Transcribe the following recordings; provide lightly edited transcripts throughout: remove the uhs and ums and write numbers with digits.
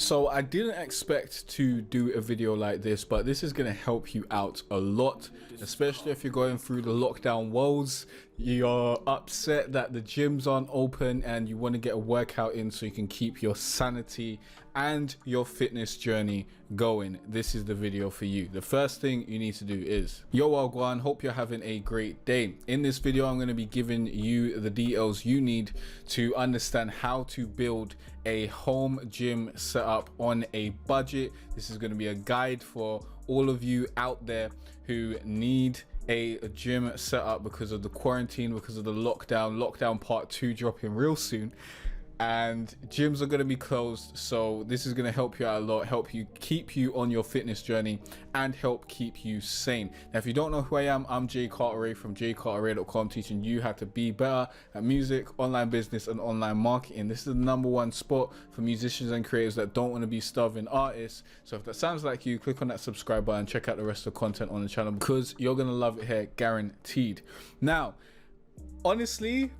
So I didn't expect to do a video like this, but this is going to help you out a lot, especially if you're going through the lockdown woes. You're upset that the gyms aren't open and you want to get a workout in so you can keep your sanity and your fitness journey going. This is the video for you. The first thing you need to do is, yo Wagwan, hope you're having a great day. In this video, I'm going to be giving you the details you need to understand how to build a home gym setup on a budget. This is going to be a guide for all of you out there who need a gym setup because of the quarantine, because of the lockdown part 2 dropping real soon, and gyms are going to be closed. So this is going to help you out a lot, help you keep you on your fitness journey and help keep you sane. Now, if you don't know who I am, I'm Jay Carteret from jcarteret.com, teaching you how to be better at music, online business and online marketing. This is the #1 spot for musicians and creators that don't want to be starving artists. So if that sounds like you, click on that subscribe button, check out the rest of the content on the channel because you're going to love it here, guaranteed. Now, honestly,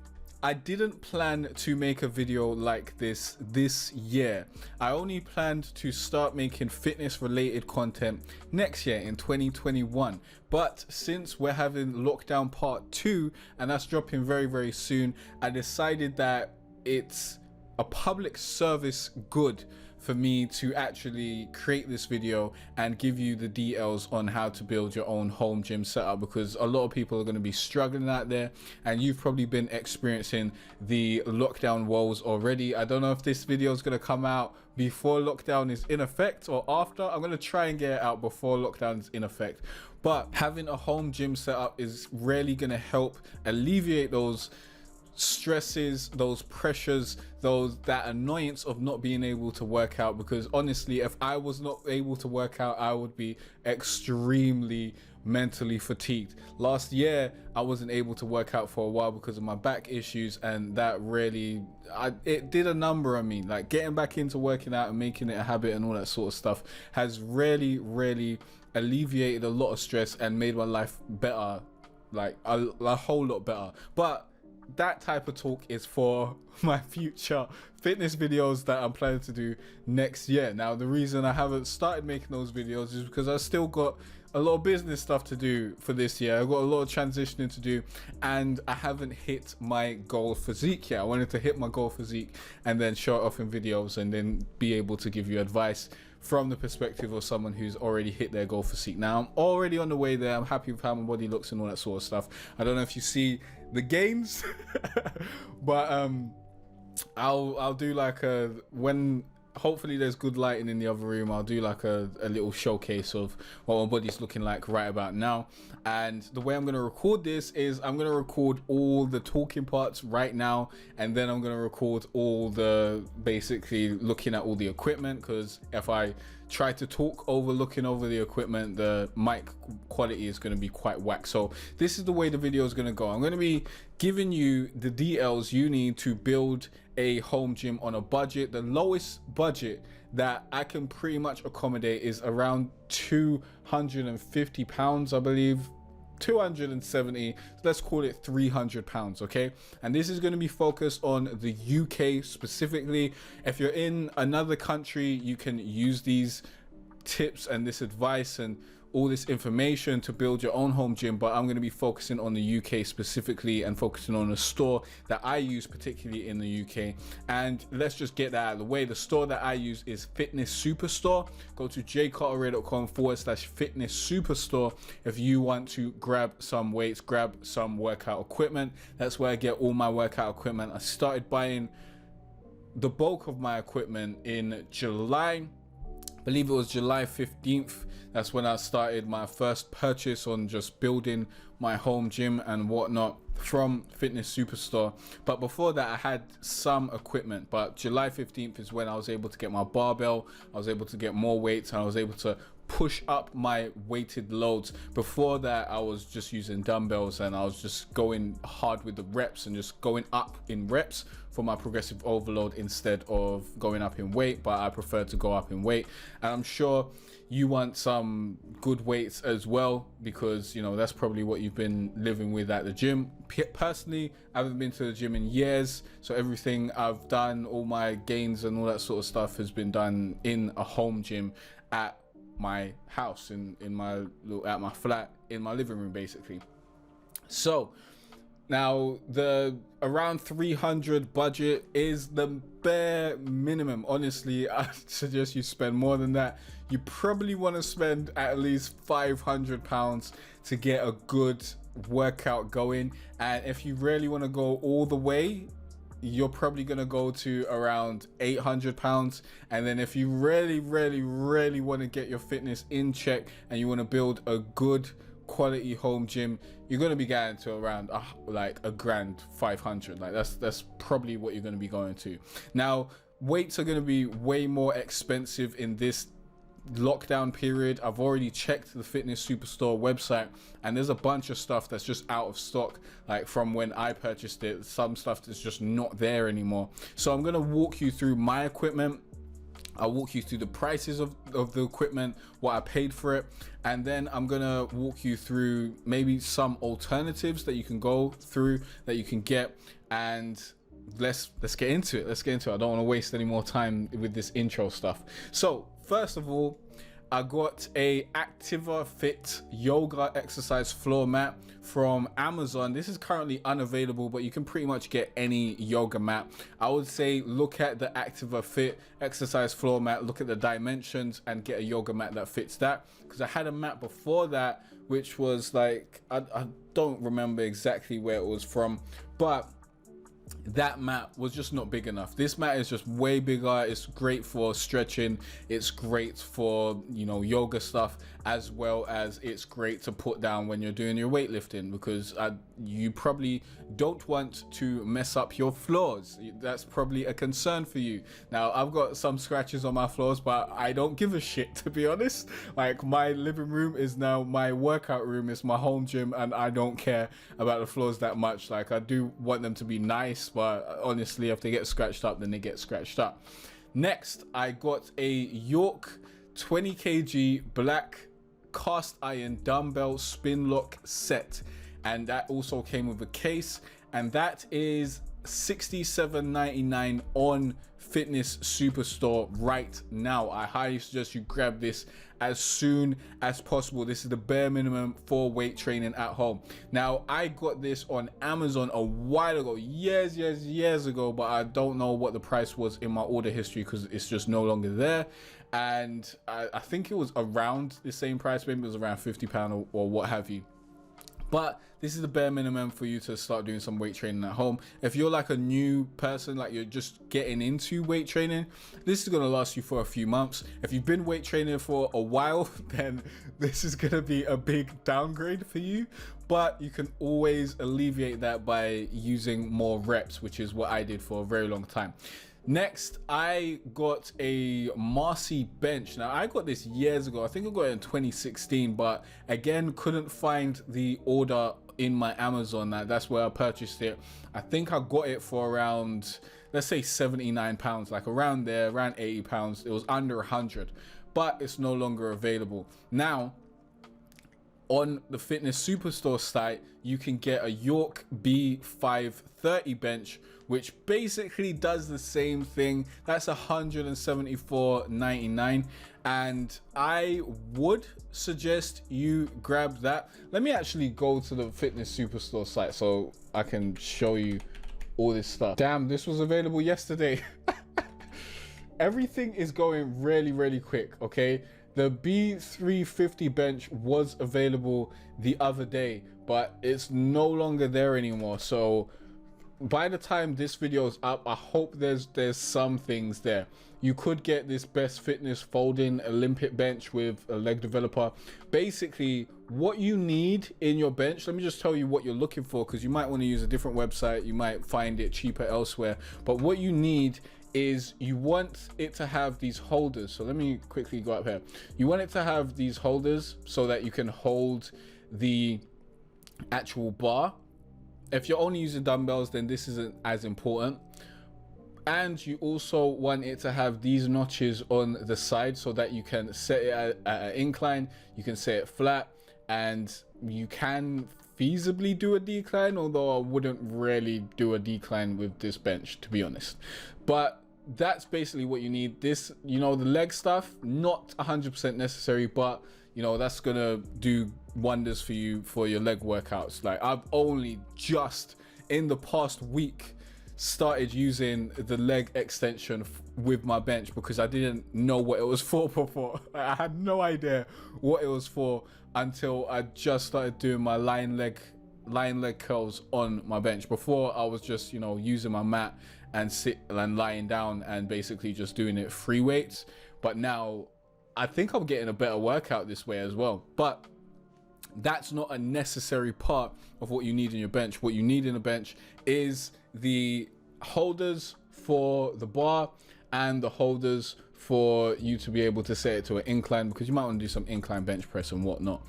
I didn't plan to make a video like this year. I only planned to start making fitness related content next year in 2021. But since we're having lockdown part 2 and that's dropping very soon, I decided that it's a public service good for me to actually create this video and give you the details on how to build your own home gym setup, because a lot of people are going to be struggling out there and you've probably been experiencing the lockdown woes already. I don't know if this video is going to come out before lockdown is in effect or after. I'm going to try and get it out before lockdown is in effect, but having a home gym setup is really going to help alleviate those stresses, those pressures, that annoyance of not being able to work out. Because honestly, if I was not able to work out, I would be extremely mentally fatigued. Last year I wasn't able to work out for a while because of my back issues, and that really it did a number on me. Like, getting back into working out and making it a habit and all that sort of stuff has really alleviated a lot of stress and made my life better, like a whole lot better. But that type of talk is for my future fitness videos that I'm planning to do next year. Now, the reason I haven't started making those videos is because I still got a lot of business stuff to do for this year. I've got a lot of transitioning to do and I haven't hit my goal physique yet. I wanted to hit my goal physique and then show it off in videos and then be able to give you advice from the perspective of someone who's already hit their goal physique. Now, I'm already on the way there. I'm happy with how my body looks and all that sort of stuff. I don't know if you see the gains but I'll do like when hopefully there's good lighting in the other room, I'll do like a little showcase of what my body's looking like right about now. And the way I'm going to record this is I'm going to record all the talking parts right now, and then I'm going to record all the basically looking at all the equipment, because if I try to talk over looking over the equipment, the mic quality is going to be quite whack. So this is the way the video is going to go. I'm going to be giving you the details you need to build a home gym on a budget. The lowest budget that I can pretty much accommodate is around £250, I believe. 270, let's call it £300, okay? And this is going to be focused on the UK specifically. If you're in another country, you can use these tips and this advice and all this information to build your own home gym, but I'm going to be focusing on the UK specifically and focusing on a store that I use particularly in the UK. And let's just get that out of the way. The store that I use is Fitness Superstore. Go to jcarteret.com/Fitness Superstore if you want to grab some weights, grab some workout equipment. That's where I get all my workout equipment. I started buying the bulk of my equipment in July. I believe it was July 15th. That's when I started my first purchase on just building my home gym and whatnot from Fitness Superstore. But before that, I had some equipment, but July 15th is when I was able to get my barbell, I was able to get more weights, and I was able to push up my weighted loads. Before that, I was just using dumbbells and I was just going hard with the reps and just going up in reps for my progressive overload instead of going up in weight, but I prefer to go up in weight. And I'm sure you want some good weights as well, because you know that's probably what you've been living with at the gym. Personally, I haven't been to the gym in years, so everything I've done, all my gains and all that sort of stuff has been done in a home gym at my house, at my flat, in my living room basically. So now the around 300 budget is the bare minimum. Honestly, I suggest you spend more than that. You probably want to spend at least £500 to get a good workout going, and if you really want to go all the way, you're probably going to go to around £800. And then if you really want to get your fitness in check and you want to build a good quality home gym, you're going to be getting to around like £1,500. Like that's probably what you're going to be going to. Now, weights are going to be way more expensive in this lockdown period. I've already checked the Fitness Superstore website and there's a bunch of stuff that's just out of stock, like from when I purchased it. Some stuff that's just not there anymore. So I'm going to walk you through my equipment. I'll walk you through the prices of the equipment, what I paid for it, and then I'm gonna walk you through maybe some alternatives that you can go through, that you can get, and let's get into it. I don't want to waste any more time with this intro stuff. So first of all, I got a Activa Fit yoga exercise floor mat from Amazon. This is currently unavailable, but you can pretty much get any yoga mat. I would say look at the Activa Fit exercise floor mat, look at the dimensions and get a yoga mat that fits that, because I had a mat before that which was like, I don't remember exactly where it was from, but that mat was just not big enough. This mat is just way bigger. It's great for stretching, it's great for, you know, yoga stuff, as well as it's great to put down when you're doing your weightlifting, because you probably don't want to mess up your floors. That's probably a concern for you. Now, I've got some scratches on my floors, but I don't give a shit, to be honest. Like, my living room is now my workout room, it's my home gym, and I don't care about the floors that much. Like, I do want them to be nice, but honestly, if they get scratched up, then they get scratched up. Next, I got a York 20 kg black cast iron dumbbell spin lock set, and that also came with a case, and that is $67.99 on Fitness Superstore right now. I highly suggest you grab this as soon as possible. This is the bare minimum for weight training at home. Now, I got this on Amazon a while ago, years ago, but I don't know what the price was in my order history because it's just no longer there. And I think it was around the same price, maybe it was around £50 or what have you. But this is the bare minimum for you to start doing some weight training at home. If you're like a new person, like you're just getting into weight training, this is going to last you for a few months. If you've been weight training for a while, then this is going to be a big downgrade for you. But you can always alleviate that by using more reps, which is what I did for a very long time. Next, I got a Marcy Bench. Now, I got this years ago. I think I got it in 2016, but again, couldn't find the order in my Amazon. That's where I purchased it. I think I got it for around, let's say £79, like around there, around £80. It was under 100, but it's no longer available. Now, on the Fitness Superstore site, you can get a York B530 bench, which basically does the same thing. That's $174.99, and I would suggest you grab that. Let me actually go to the Fitness Superstore site so I can show you all this stuff. Damn, this was available yesterday. Everything is going really quick, okay? The B350 bench was available the other day, but it's no longer there anymore. So by the time this video is up, I hope there's some things there. You could get this Best Fitness folding Olympic bench with a leg developer. Basically, what you need in your bench, let me just tell you what you're looking for, because you might want to use a different website, you might find it cheaper elsewhere, but what you need is you want it to have these holders. So let me quickly go up here. You want it to have these holders so that you can hold the actual bar. If you're only using dumbbells, then this isn't as important. And you also want it to have these notches on the side so that you can set it at an incline, you can set it flat, and you can feasibly do a decline, although I wouldn't really do a decline with this bench, to be honest. But that's basically what you need. This, you know, the leg stuff, not 100% necessary, but you know, that's gonna do wonders for you for your leg workouts. Like, I've only just in the past week started using the leg extension with my bench because I didn't know what it was for before. I had no idea what it was for until I just started doing my lying leg curls on my bench. Before, I was just, you know, using my mat and lying down and basically just doing it free weights. But now I think I'm getting a better workout this way as well. But that's not a necessary part of what you need in your bench. What you need in a bench is the holders for the bar and the holders for you to be able to set it to an incline, because you might want to do some incline bench press and whatnot.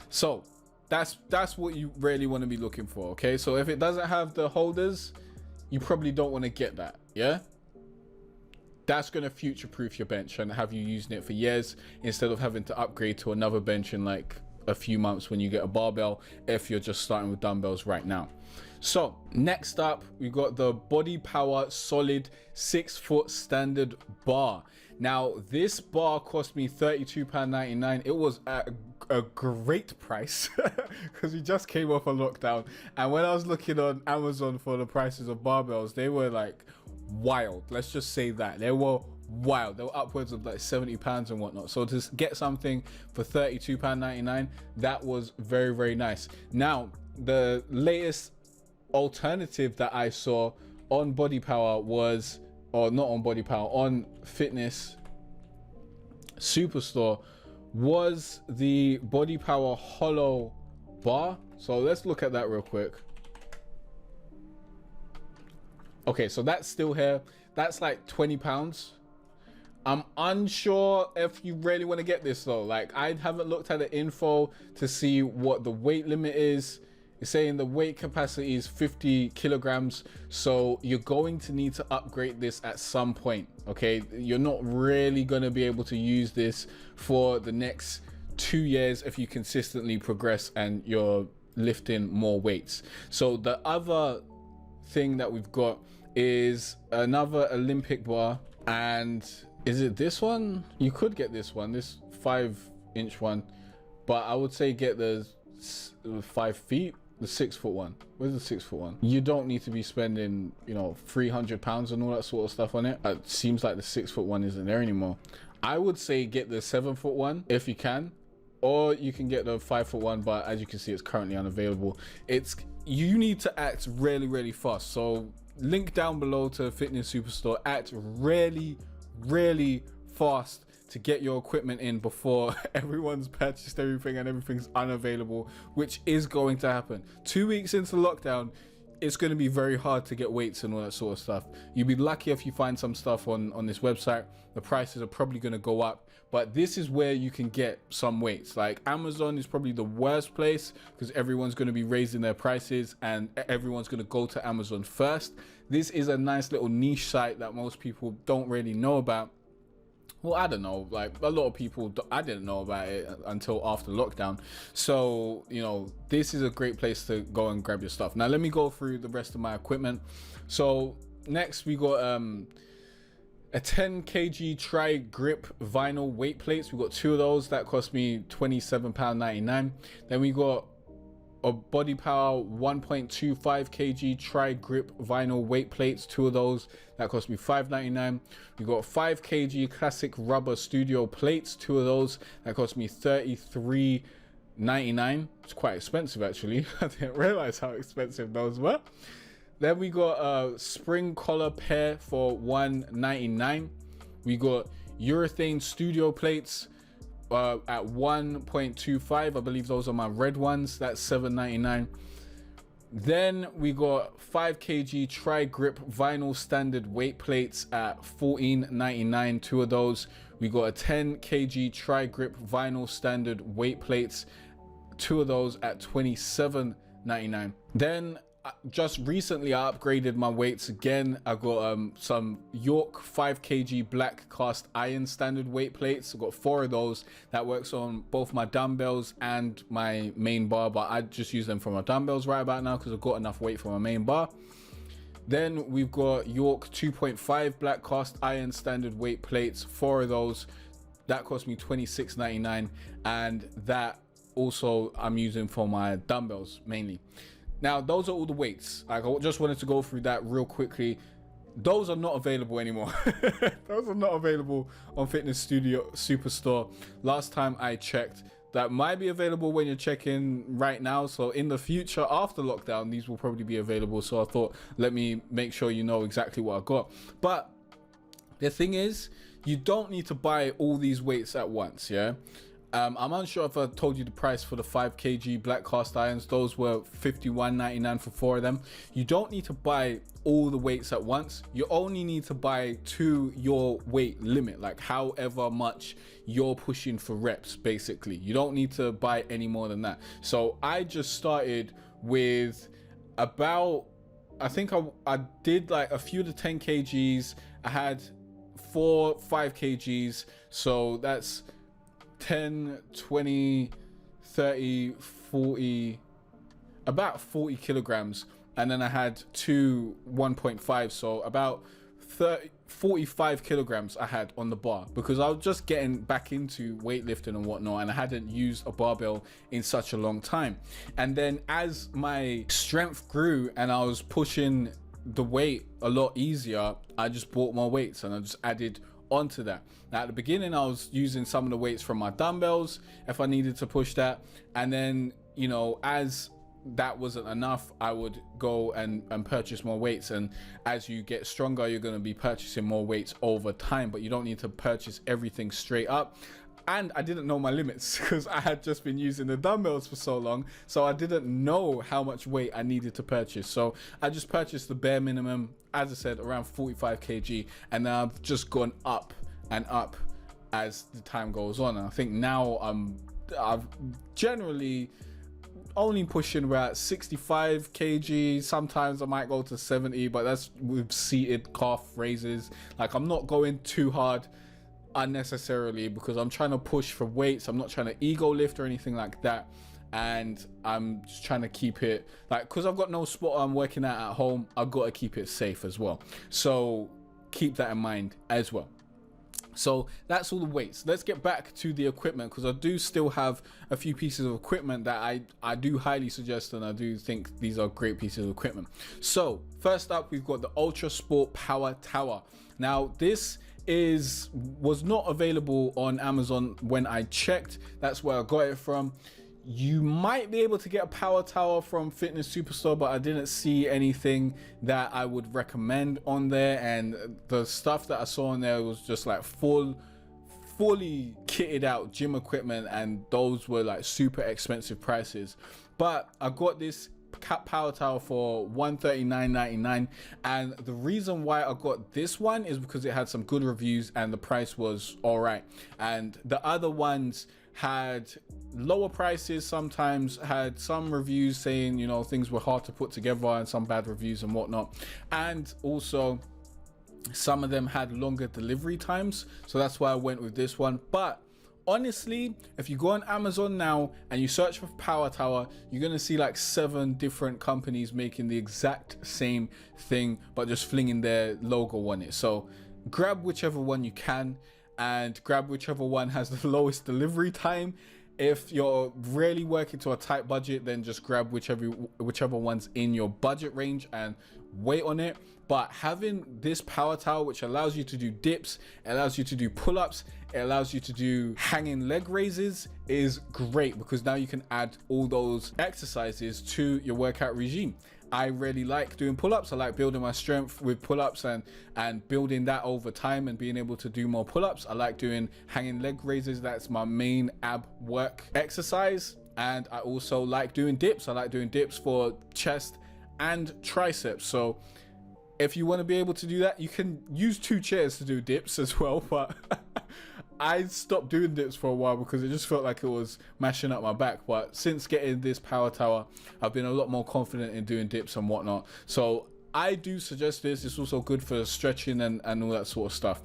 So that's what you really want to be looking for. Okay, so if it doesn't have the holders, you probably don't want to get that. Yeah, that's going to future proof your bench and have you using it for years instead of having to upgrade to another bench in like a few months when you get a barbell, if you're just starting with dumbbells right now. So next up, we got the Body Power Solid 6-foot standard bar. Now this bar cost me £32.99. It was at a great price because we just came off a lockdown, and when I was looking on Amazon for the prices of barbells, they were like wild. Let's just say that they were wild. They were upwards of like £70 and whatnot. So to get something for £32.99, that was very, very nice. Now the latest alternative that I saw on Body Power was, or not on Body Power, on Fitness Superstore, was the Body Power Hollow bar. So let's look at that real quick. Okay, so that's still here. That's like £20. I'm unsure if you really want to get this though. Like, I haven't looked at the info to see what the weight limit is. It's saying the weight capacity is 50 kilograms. So you're going to need to upgrade this at some point. Okay, you're not really going to be able to use this for the next 2 years if you consistently progress and you're lifting more weights. So the other thing that we've got is another Olympic bar, and is it this one? You could get this one, this 5-inch one, but I would say get the 5 feet, the 6-foot one. Where's the 6-foot one? You don't need to be spending, you know, £300 and all that sort of stuff on it. It seems like the 6-foot one isn't there anymore. I would say get the 7-foot one if you can, or you can get the 5-foot one, but as you can see, it's currently unavailable. You need to act really, really fast. So link down below to Fitness Superstore. Act really, really fast to get your equipment in before everyone's purchased everything and everything's unavailable, which is going to happen. 2 weeks into lockdown, it's going to be very hard to get weights and all that sort of stuff. You'll be lucky if you find some stuff on this website. The prices are probably going to go up, but this is where you can get some weights. Like, Amazon is probably the worst place because everyone's going to be raising their prices and everyone's going to go to Amazon first. This is a nice little niche site that most people don't really know about. Well, I don't know, like a lot of people, I didn't know about it until after lockdown. So, you know, this is a great place to go and grab your stuff. Now, let me go through the rest of my equipment. So next we got a 10 kg tri grip vinyl weight plates. We got 2 of those. That cost me £27.99. Then we got a Body Power 1.25 kg tri grip vinyl weight plates, 2 of those. That cost me $5.99. We got 5 kg classic rubber studio plates, 2 of those. That cost me $33.99. It's quite expensive actually. I didn't realize how expensive those were. Then we got a spring collar pair for $1.99. We got urethane studio plates at 1.25. I believe those are my red ones. That's $7.99. Then we got 5 kg tri grip vinyl standard weight plates at $14.99, 2 of those. We got a 10 kg tri grip vinyl standard weight plates, 2 of those at $27.99. Then just recently I upgraded my weights again. I got some York 5 kg black cast iron standard weight plates. I've got 4 of those. That works on both my dumbbells and my main bar, but I just use them for my dumbbells right about now because I've got enough weight for my main bar. Then we've got York 2.5 black cast iron standard weight plates, 4 of those. That cost me $26.99, and that also I'm using for my dumbbells mainly. Now, those are all the weights. Like, I just wanted to go through that real quickly. Those are not available anymore. Those are not available on Fitness Studio Superstore. Last time I checked, that might be available when you're checking right now. So in the future, after lockdown, these will probably be available. So I thought, let me make sure you know exactly what I got. But the thing is, you don't need to buy all these weights at once, yeah? I'm unsure if I told you the price for the 5 kg black cast irons. Those were $51.99 for 4 of them. You don't need to buy all the weights at once. You only need to buy to your weight limit, like however much you're pushing for reps, basically. You don't need to buy any more than that. So I just started with about, I think I did like a few of the 10 kgs. I had 4 5 kgs. So that's 10, 20, 30, 40, about 40 kilograms. And then I had 2 1.5, so about 45 kilograms I had on the bar, because I was just getting back into weightlifting and whatnot, and I hadn't used a barbell in such a long time. And then as my strength grew and I was pushing the weight a lot easier, I just bought more weights and I just added onto that. Now at the beginning I was using some of the weights from my dumbbells if I needed to push that, and then, you know, as that wasn't enough, I would go and purchase more weights. And as you get stronger, you're going to be purchasing more weights over time, but you don't need to purchase everything straight up. And I didn't know my limits because I had just been using the dumbbells for so long, so I didn't know how much weight I needed to purchase. So I just purchased the bare minimum, as I said, around 45 kg, and then I've just gone up and up as the time goes on. And I think now I've generally only pushing about 65 kg. Sometimes I might go to 70, but that's with seated calf raises. Like, I'm not going too hard unnecessarily because I'm trying to push for weights. I'm not trying to ego lift or anything like that, and I'm just trying to keep it, like, because I've got no spot I'm working at home, I've got to keep it safe as well. So keep that in mind as well. So that's all the weights. Let's get back to the equipment, because I do still have a few pieces of equipment that I do highly suggest, and I do think these are great pieces of equipment. So first up, we've got the Ultra Sport Power Tower. Now this was not available on Amazon when I checked. That's where I got it from. You might be able to get a power tower from Fitness Superstore, but I didn't see anything that I would recommend on there, and the stuff that I saw on there was just like fully kitted out gym equipment, and those were like super expensive prices. But I got this power tower for $139.99, and the reason why I got this one is because it had some good reviews and the price was all right, and the other ones had lower prices, sometimes had some reviews saying, you know, things were hard to put together and some bad reviews and whatnot, and also some of them had longer delivery times, so that's why I went with this one. But honestly, if you go on Amazon now and you search for power tower, you're gonna see like 7 different companies making the exact same thing but just flinging their logo on it. So grab whichever one you can, and grab whichever one has the lowest delivery time. If you're really working to a tight budget, then just grab whichever one's in your budget range and wait on it. But having this power tower, which allows you to do dips, it allows you to do pull-ups, it allows you to do hanging leg raises, is great, because now you can add all those exercises to your workout regime. I really like doing pull-ups. I like building my strength with pull-ups and building that over time and being able to do more pull-ups. I like doing hanging leg raises. That's my main ab work exercise. And I also like doing dips. I like doing dips for chest and triceps. So if you want to be able to do that, you can use 2 chairs to do dips as well, but I stopped doing dips for a while because it just felt like it was mashing up my back. But since getting this power tower, I've been a lot more confident in doing dips and whatnot. So I do suggest this. It's also good for stretching and all that sort of stuff.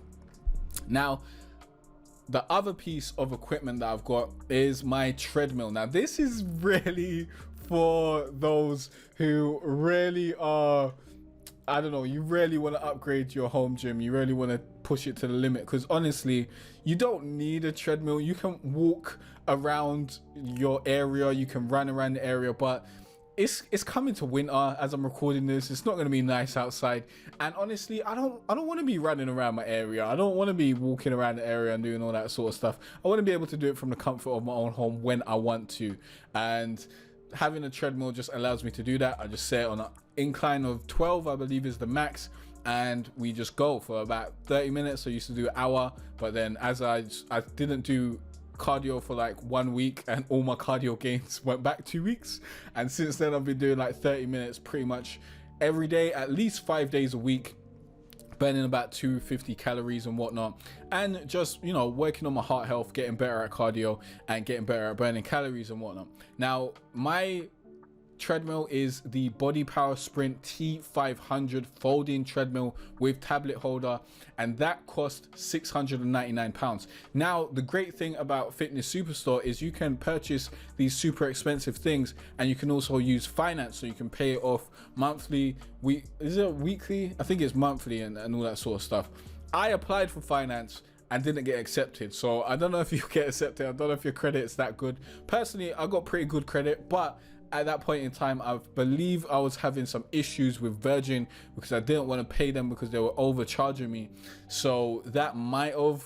Now, the other piece of equipment that I've got is my treadmill. Now, this is really for those who really are, I don't know, you really want to upgrade your home gym. You really want to push it to the limit, because honestly, you don't need a treadmill. You can walk around your area, you can run around the area, but it's coming to winter as I'm recording this. It's not going to be nice outside, and honestly, I don't want to be running around my area. I don't want to be walking around the area and doing all that sort of stuff. I want to be able to do it from the comfort of my own home when I want to, and having a treadmill just allows me to do that. I just set it on an incline of 12, I believe is the max, and we just go for about 30 minutes. I used to do an hour, but then as I didn't do cardio for like 1 week, and all my cardio gains went back 2 weeks, and since then I've been doing like 30 minutes pretty much every day, at least 5 days a week, burning about 250 calories and whatnot, and just, you know, working on my heart health, getting better at cardio and getting better at burning calories and whatnot. Now, my treadmill is the Body Power Sprint T500 folding treadmill with tablet holder, and that cost £699. Now, the great thing about Fitness Superstore is you can purchase these super expensive things, and you can also use finance, so you can pay it off monthly. Is it weekly? I think it's monthly, and all that sort of stuff. I applied for finance and didn't get accepted, so I don't know if you get accepted. I don't know if your credit is that good. Personally, I got pretty good credit, but at that point in time, I believe I was having some issues with Virgin because I didn't want to pay them because they were overcharging me. So that might have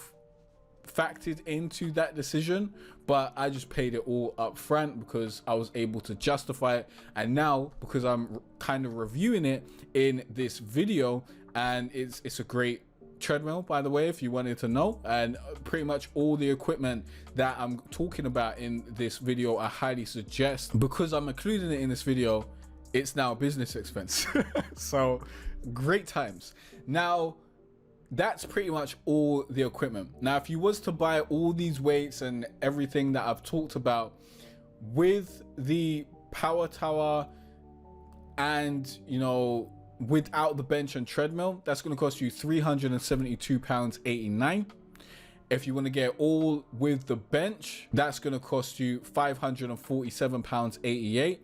factored into that decision, but I just paid it all up front because I was able to justify it. And now, because I'm kind of reviewing it in this video, and it's a great treadmill, by the way, if you wanted to know, and pretty much all the equipment that I'm talking about in this video I highly suggest, because I'm including it in this video. It's now a business expense. So great times. Now, that's pretty much all the equipment. Now, if you was to buy all these weights and everything that I've talked about with the power tower, and, you know, without the bench and treadmill, that's going to cost you £372.89. If you want to get it all with the bench, that's going to cost you £547.88.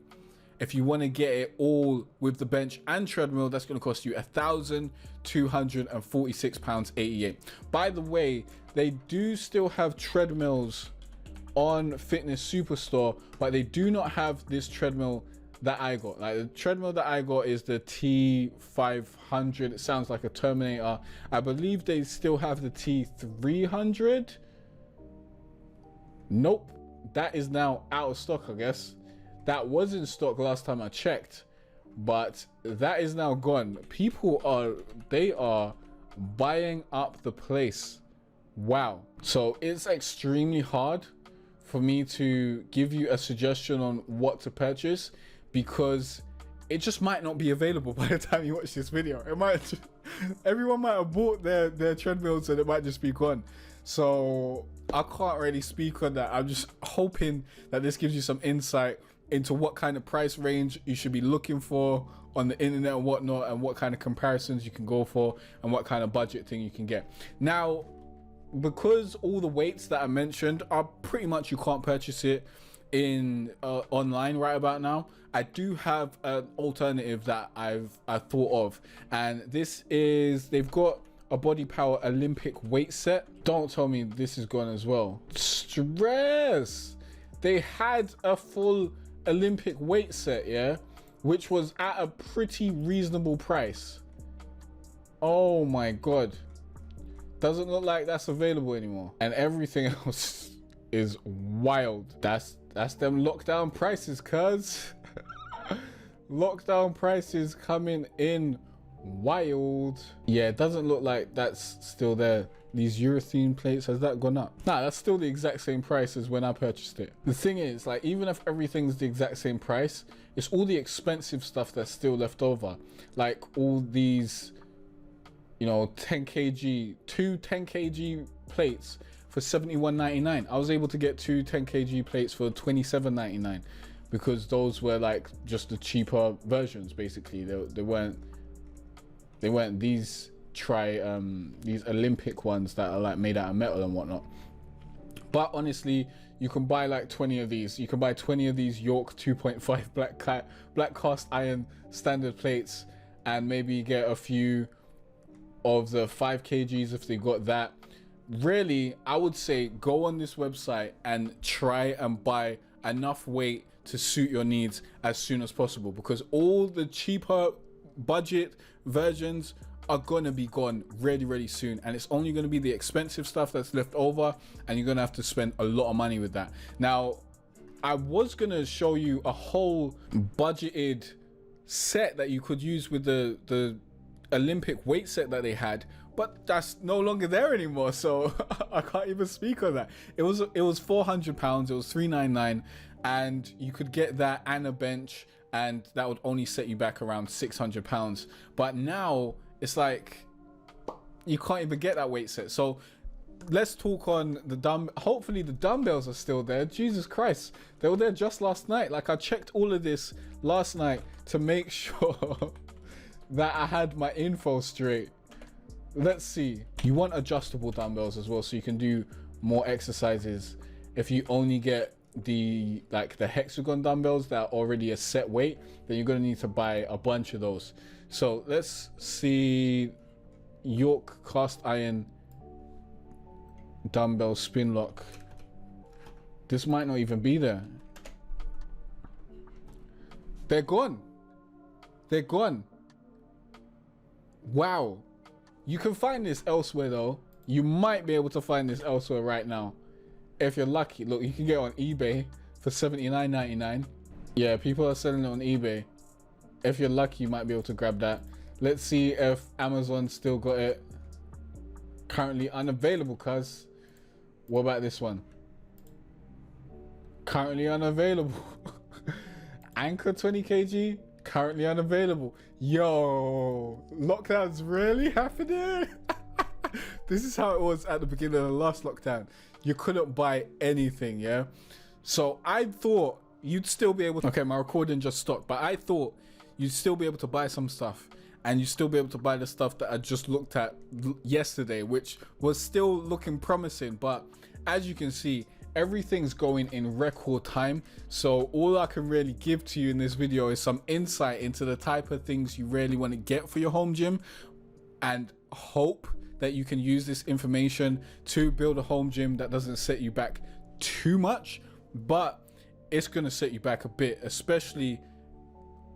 If you want to get it all with the bench and treadmill, that's going to cost you £1,246.88. By the way, they do still have treadmills on Fitness Superstore, but they do not have this treadmill that I got. Like, the treadmill that I got is the T500. It sounds like a Terminator. I believe they still have the T300. Nope, that is now out of stock. I guess that was in stock last time I checked, but that is now gone. People are buying up the place. Wow. So it's extremely hard for me to give you a suggestion on what to purchase, because it just might not be available by the time you watch this video. It might everyone might have bought their treadmills and it might just be gone. So I can't really speak on that. I'm just hoping that this gives you some insight into what kind of price range you should be looking for on the internet and whatnot, and what kind of comparisons you can go for, and what kind of budget thing you can get. Now, because all the weights that I mentioned are pretty much, you can't purchase it in online right about now, I do have an alternative that I've thought of, and this is, they've got a Body Power Olympic weight set. Don't tell me this is gone as well. Stress. They had a full Olympic weight set, yeah, which was at a pretty reasonable price. Oh my god, doesn't look like that's available anymore, and everything else is wild. That's them lockdown prices, cuz. Lockdown prices coming in wild. Yeah, it doesn't look like that's still there. these urethane plates, has that gone up? Nah, that's still the exact same price as when I purchased it. The thing is, like, even if everything's the exact same price, it's all the expensive stuff that's still left over. Like all these, you know, 10 kg, two 10 kg plates for $71.99. I was able to get two 10 kg plates for $27.99 because those were like just the cheaper versions. Basically, they weren't these these Olympic ones that are like made out of metal and whatnot. But honestly, you can buy like 20 of these. You can buy 20 of these York 2.5 black cast iron standard plates, and maybe get a few of the 5 kgs if they got that. Really, I would say go on this website and try and buy enough weight to suit your needs as soon as possible, because all the cheaper budget versions are gonna be gone really soon, and it's only gonna be the expensive stuff that's left over, and you're gonna have to spend a lot of money with that. Now, I was gonna show you a whole budgeted set that you could use with the Olympic weight set that they had, but that's no longer there anymore, so I can't even speak on that. It was £400, it was $399, and you could get that and a bench, and that would only set you back around £600. But now it's like you can't even get that weight set. So let's talk on the hopefully the dumbbells are still there. Jesus Christ, they were there just last night. Like, I checked all of this last night to make sure that I had my info straight. Let's see. You want adjustable dumbbells as well, so you can do more exercises. If you only get the hexagon dumbbells that are already a set weight, then you're gonna need to buy a bunch of those. So let's see. York cast iron dumbbell spin lock. This might not even be there. They're gone. They're gone. Wow. You can find this elsewhere though. You might be able to find this elsewhere right now if you're lucky. Look, you can get it on eBay for $79.99. Yeah, people are selling it on eBay. If you're lucky, you might be able to grab that. Let's see if Amazon still got it. Currently unavailable, cuz. What about this one? Currently unavailable. Anchor 20 kg, currently unavailable. Yo, lockdown's really happening. This is how it was at the beginning of the last lockdown. You couldn't buy anything, yeah? So I thought you'd still be able to, okay, my recording just stopped, but I thought you'd still be able to buy some stuff, and you'd still be able to buy the stuff that I just looked at yesterday, which was still looking promising. But as you can see, everything's going in record time. So all I can really give to you in this video is some insight into the type of things you really want to get for your home gym, and hope that you can use this information to build a home gym that doesn't set you back too much, but it's going to set you back a bit, especially,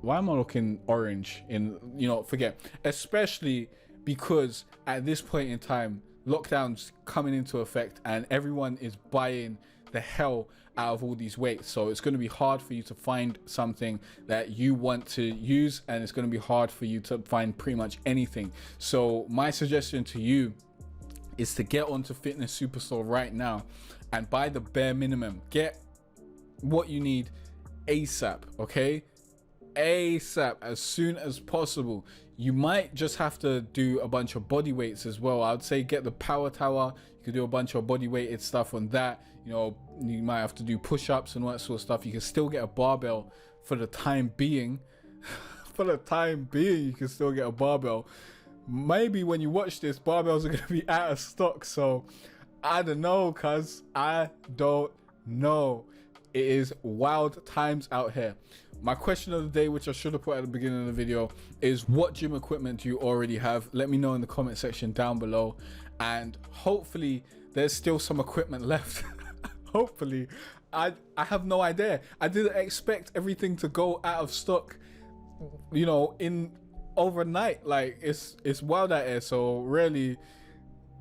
why am I looking orange in, you know, forget, especially because at this point in time, lockdown's coming into effect and everyone is buying the hell out of all these weights. So it's going to be hard for you to find something that you want to use, and it's going to be hard for you to find pretty much anything. So my suggestion to you is to get onto Fitness Superstore right now and buy the bare minimum. Get what you need ASAP, okay? ASAP, as soon as possible. You might just have to do a bunch of body weights as well. I would say get the power tower. You could do a bunch of body weighted stuff on that. You know, you might have to do push-ups and all that sort of stuff. You can still get a barbell for the time being. For the time being, you can still get a barbell. Maybe when you watch this, barbells are going to be out of stock. So I don't know, cuz I don't know. It is wild times out here. My question of the day, which I should have put at the beginning of the video, is what gym equipment do you already have? Let me know in the comment section down below, and hopefully there's still some equipment left. Hopefully. I have no idea. I didn't expect everything to go out of stock, you know, in overnight. Like, it's wild out here. So really,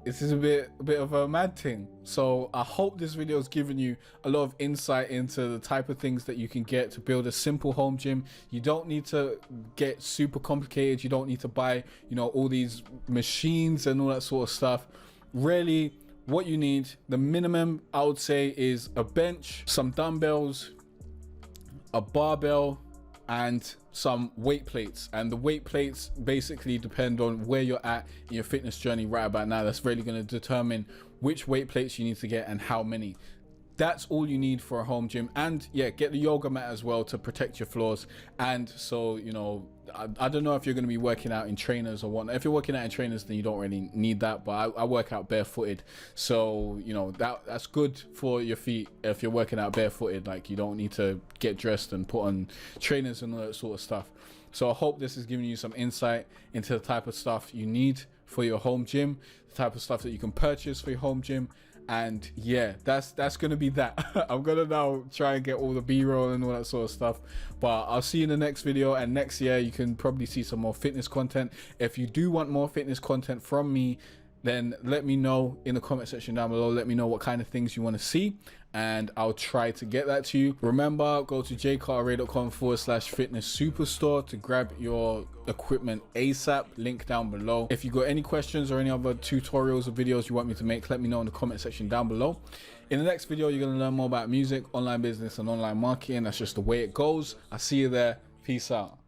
this is a bit of a mad thing. So I hope this video has given you a lot of insight into the type of things that you can get to build a simple home gym. You don't need to get super complicated. You don't need to buy, you know, all these machines and all that sort of stuff. really what you need, the minimum I would say, is a bench, some dumbbells, a barbell, and some weight plates. And the weight plates basically depend on where you're at in your fitness journey right about now. That's really going to determine which weight plates you need to get and how many. That's all you need for a home gym. And yeah, get the yoga mat as well to protect your floors. And so, you know, I don't know if you're going to be working out in trainers or whatnot. If you're working out in trainers, then you don't really need that, but I work out barefooted, so you know that's good for your feet. If you're working out barefooted, like, you don't need to get dressed and put on trainers and all that sort of stuff. So I hope this is giving you some insight into the type of stuff you need for your home gym, the type of stuff that you can purchase for your home gym. And yeah, that's gonna be that. I'm gonna now try and get all the b-roll and all that sort of stuff, but I'll see you in the next video. And next year you can probably see some more fitness content. If you do want more fitness content from me, then let me know in the comment section down below. Let me know what kind of things you want to see, and I'll try to get that to you. Remember, go to jcarteray.com/fitness superstore to grab your equipment ASAP. Link down below. If you got any questions or any other tutorials or videos you want me to make, let me know in the comment section down below. In the next video, you're going to learn more about music, online business, and online marketing. That's just the way it goes. I'll see you there. Peace out.